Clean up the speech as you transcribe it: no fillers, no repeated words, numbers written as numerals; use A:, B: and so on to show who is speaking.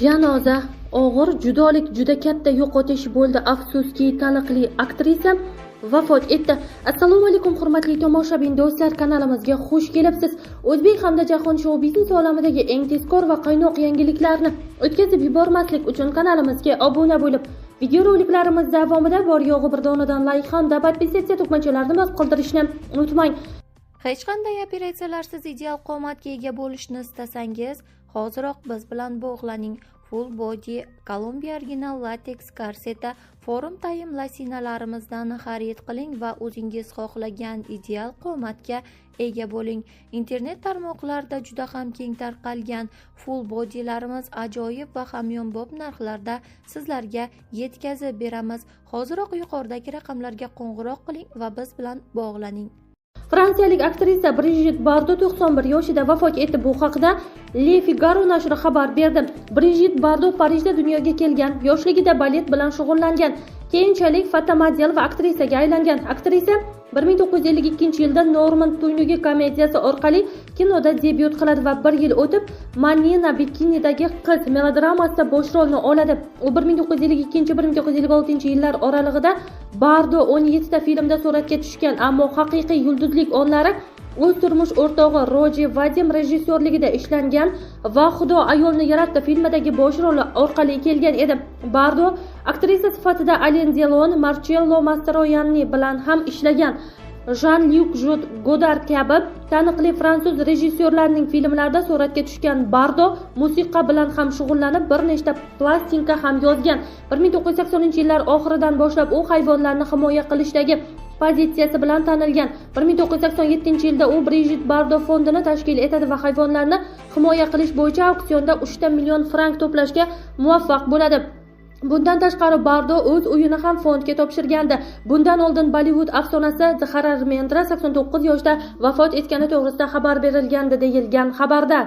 A: Janoza og'ir judolik juda katta yo'qotish bo'ldi. Afsuski, taniqli aktrisa vafot etdi. Assalomu alaykum hurmatli tomoshabin do'stlar, kanalimizga xush kelibsiz. O'zbek hamda jahon shou-biznes olamidagi eng tezkor va qaynoq yangiliklarni o'tkazib yubormaslik uchun kanalimizga obuna bo'lib, videoroliklarimiz davomida bor yo'g'i bir donadan layk hamda podpisatsiya tugmachalarini bosib qoldirishni unutmang.
B: Hech qanday operatsiyalarsiz ideal qomatga ega bo'lishni istasangiz, hoziroq biz bilan bog'laning. Full body Columbia original latex korseta forum time losinalarimizdan xarid qiling va o'zingiz xohlagan ideal qomatga ega bo'ling. Internet tarmoqlarida juda ham keng tarqalgan full bodylarimiz ajoyib va hamyonbop narxlarda sizlarga yetkazib beramiz. Hoziroq yuqoridagi raqamlarga qo'ng'iroq qiling va biz bilan bog'laning.
A: Fransiyalik aktrisa Brigitte Bardot 91 yoshida vafot etdi. Bu haqida Le Figaro nashri xabar berdi. Brigitte Bardot Parijda dunyoga kelgan, yoshligida balet bilan shug'ullangan, keyinchalik fotomodel va aktrisaga aylangan. Aktrisa 1952-yilda Normand Tuynugi komediyasi orqali kinoda debyut qiladi va bir yil o'tib Manina bikinidagi qiz melodramasida bosh rolni oladi. U 1952-1956 yillar oralig'ida Bardot 17 ta filmda suratga tushgan, ammo haqiqiy yulduzlik onlari o'z turmush o'rtog'i Roger Vadim rejissyorligida ishlangan va Xudo ayolni yaratdi filmidagi bosh roli orqali kelgan edi. Bardot aktrisa sifatida Alain Delon, Marcello Mastroianni bilan ham ishlagan. Jean-Luc Godard kabi taniqli fransuz rejissyorlarining filmlarida suratga tushgan Bardot musiqa bilan ham shug'ullanib, bir nechta plastinka ham yozgan. 1980-yillar oxiridan boshlab u hayvonlarni himoya qilishdagi pozitsiyasi bilan tanilgan. 1987-yilda u Brigitte Bardot fondini tashkil etadi va hayvonlarni himoya qilish bo'yicha auksionda 3 million frank to'plashga muvaffaq bo'ladi. Bundan tashqari Bardot o'z uyini ham fondga topshirgandi. Bundan oldin Bollivud afsonasi Zaharar Mendra 89 yoshda vafot etgani to'g'risida xabar berilgandi deyilgan xabarda.